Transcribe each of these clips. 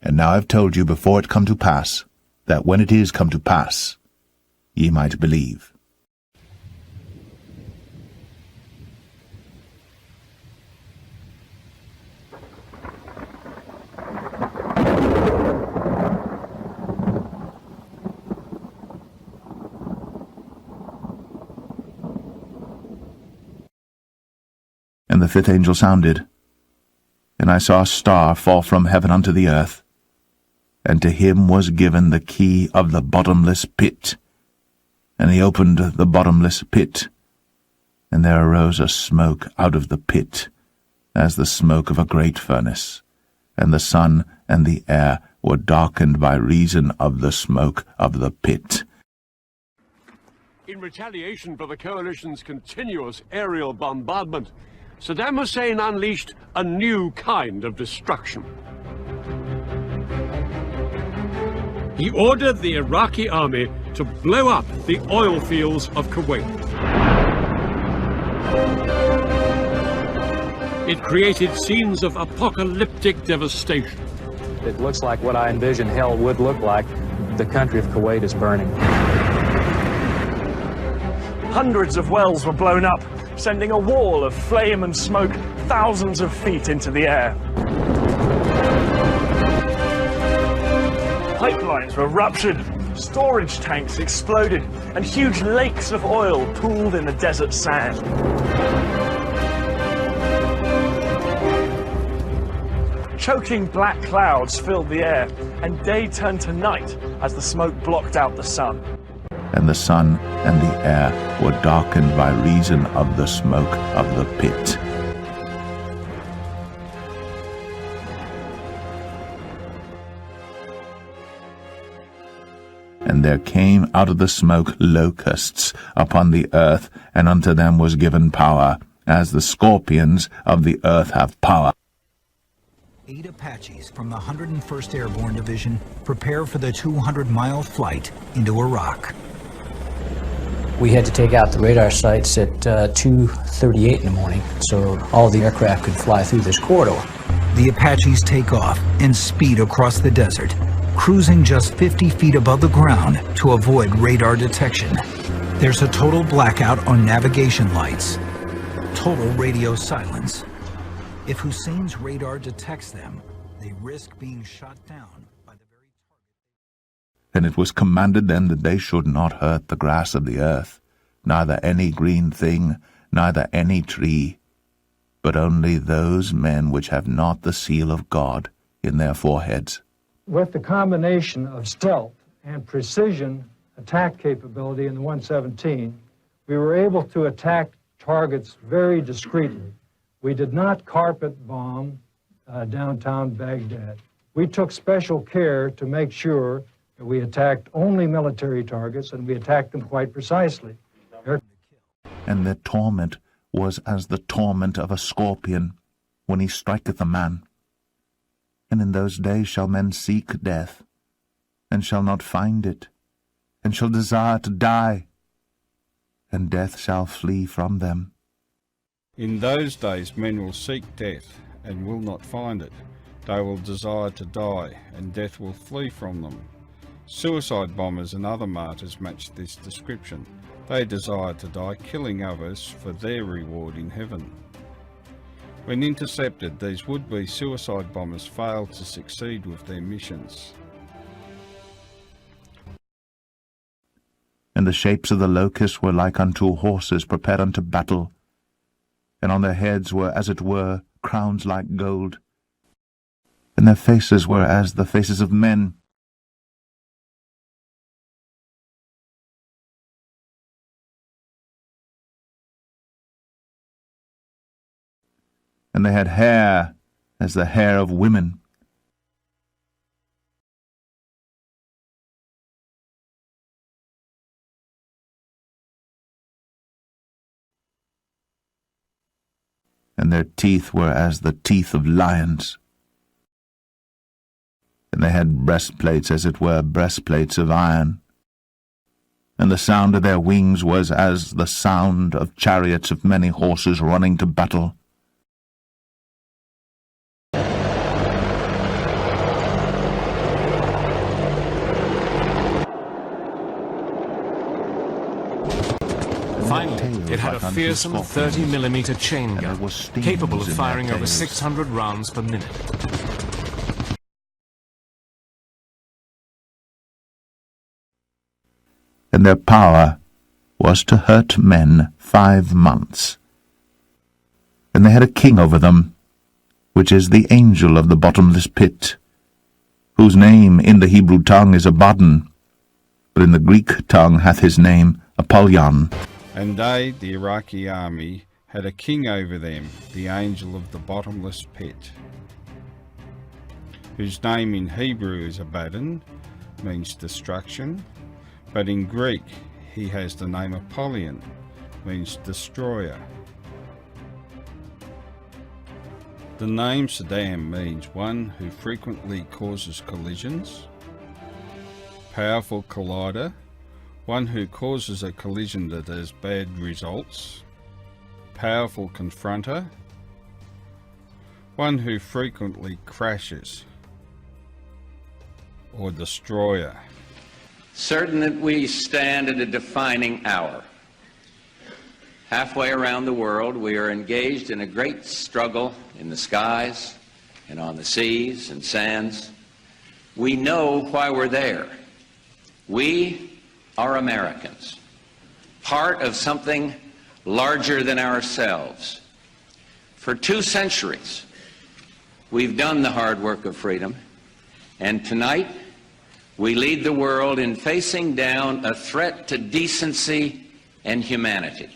And now I've told you before it come to pass, that when it is come to pass, ye might believe. And the fifth angel sounded, and I saw a star fall from heaven unto the earth, and to him was given the key of the bottomless pit. And he opened the bottomless pit, and there arose a smoke out of the pit, as the smoke of a great furnace, and the sun and the air were darkened by reason of the smoke of the pit. In retaliation for the coalition's continuous aerial bombardment, Saddam Hussein unleashed a new kind of destruction. He ordered the Iraqi army to blow up the oil fields of Kuwait. It created scenes of apocalyptic devastation. It looks like what I envisioned hell would look like. The country of Kuwait is burning. Hundreds of wells were blown up, sending a wall of flame and smoke thousands of feet into the air. Pipelines were ruptured, storage tanks exploded, and huge lakes of oil pooled in the desert sand. Choking black clouds filled the air, and day turned to night as the smoke blocked out the sun. And the sun and the air were darkened by reason of the smoke of the pit. And there came out of the smoke locusts upon the earth, and unto them was given power, as the scorpions of the earth have power. 8 Apaches from the 101st Airborne Division prepare for the 200-mile flight into Iraq. We had to take out the radar sites at 2:38 in the morning, so all the aircraft could fly through this corridor. The Apaches take off and speed across the desert, cruising just 50 feet above the ground to avoid radar detection. There's a total blackout on navigation lights, total radio silence. If Hussein's radar detects them, they risk being shot down by the very target. And it was commanded them that they should not hurt the grass of the earth, neither any green thing, neither any tree, but only those men which have not the seal of God in their foreheads. With the combination of stealth and precision attack capability in the 117, we were able to attack targets very discreetly. We did not carpet bomb downtown Baghdad. We took special care to make sure that we attacked only military targets, and we attacked them quite precisely. And their torment was as the torment of a scorpion when he striketh a man. And in those days shall men seek death, and shall not find it, and shall desire to die, and death shall flee from them. In those days men will seek death, and will not find it. They will desire to die, and death will flee from them. Suicide bombers and other martyrs match this description. They desire to die, killing others for their reward in heaven. When intercepted, these would-be suicide bombers failed to succeed with their missions. And the shapes of the locusts were like unto horses prepared unto battle, and on their heads were, as it were, crowns like gold, and their faces were as the faces of men. And they had hair as the hair of women. And their teeth were as the teeth of lions. And they had breastplates, as it were, breastplates of iron. And the sound of their wings was as the sound of chariots of many horses running to battle. Finally, tails it had like a unto fearsome scorpions, 30mm chain and there gun, was stings capable of in firing their over tails. 600 rounds per minute. And their power was to hurt men 5 months. And they had a king over them, which is the angel of the bottomless pit, whose name in the Hebrew tongue is Abaddon, but in the Greek tongue hath his name Apollyon. And they, the Iraqi army, had a king over them, the angel of the bottomless pit, whose name in Hebrew is Abaddon, means destruction, but in Greek he has the name Apollyon, means destroyer. The name Saddam means one who frequently causes collisions, powerful collider, one who causes a collision that has bad results, powerful confronter, one who frequently crashes, or destroyer. Certain that we stand at a defining hour. Halfway around the world, we are engaged in a great struggle in the skies and on the seas and sands. We know why we're there. We are Americans, part of something larger than ourselves. For 2 centuries, we've done the hard work of freedom, and tonight we lead the world in facing down a threat to decency and humanity.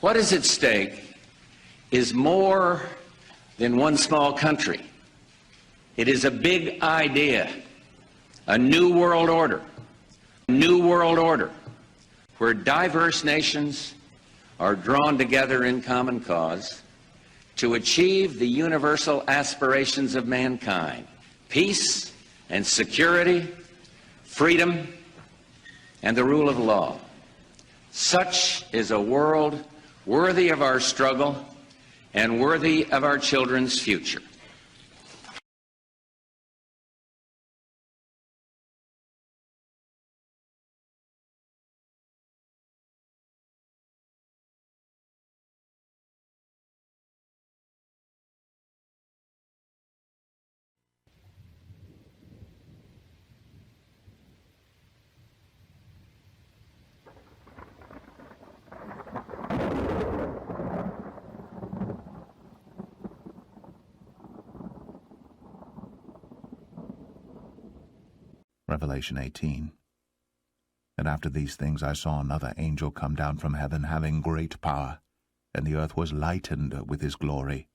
What is at stake is more than one small country. It is a big idea, a new world order, where diverse nations are drawn together in common cause to achieve the universal aspirations of mankind: peace and security, freedom, and the rule of law. Such is a world worthy of our struggle and worthy of our children's future. Revelation 18. And after these things I saw another angel come down from heaven, having great power, and the earth was lightened with his glory.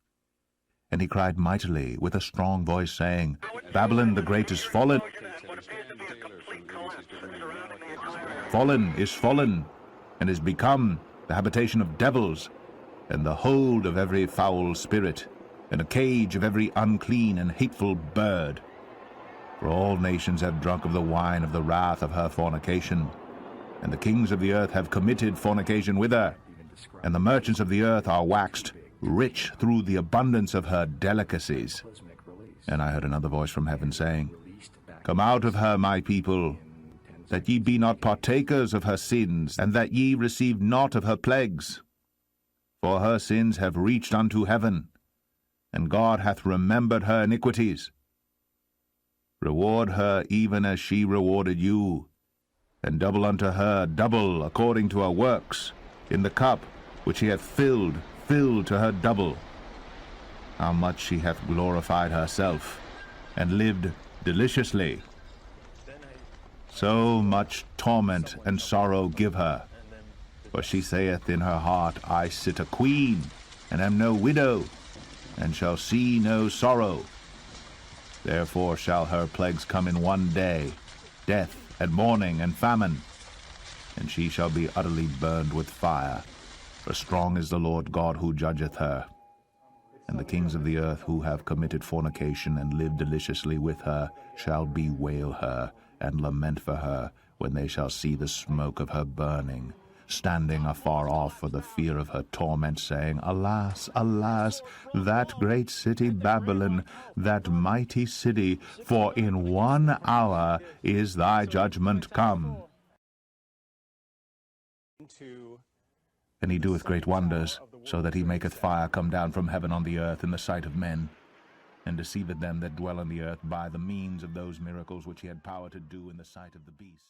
And he cried mightily with a strong voice, saying, Babylon the great is fallen. Fallen is fallen, and is become the habitation of devils, and the hold of every foul spirit, and a cage of every unclean and hateful bird. For all nations have drunk of the wine of the wrath of her fornication, and the kings of the earth have committed fornication with her, and the merchants of the earth are waxed rich through the abundance of her delicacies. And I heard another voice from heaven saying, Come out of her, my people, that ye be not partakers of her sins, and that ye receive not of her plagues. For her sins have reached unto heaven, and God hath remembered her iniquities. Reward her even as she rewarded you, and double unto her double according to her works, in the cup which she hath filled to her double. How much she hath glorified herself, and lived deliciously. So much torment and sorrow give her. For she saith in her heart, I sit a queen, and am no widow, and shall see no sorrow. Therefore shall her plagues come in one day, death, and mourning, and famine. And she shall be utterly burned with fire. For strong is the Lord God who judgeth her. And the kings of the earth who have committed fornication and lived deliciously with her shall bewail her, and lament for her, when they shall see the smoke of her burning, standing afar off for the fear of her torment, saying, Alas, alas, that great city Babylon, that mighty city, for in 1 hour is thy judgment come. Into And he doeth great wonders, so that he maketh fire come down from heaven on the earth in the sight of men, and deceiveth them that dwell on the earth by the means of those miracles which he had power to do in the sight of the beast.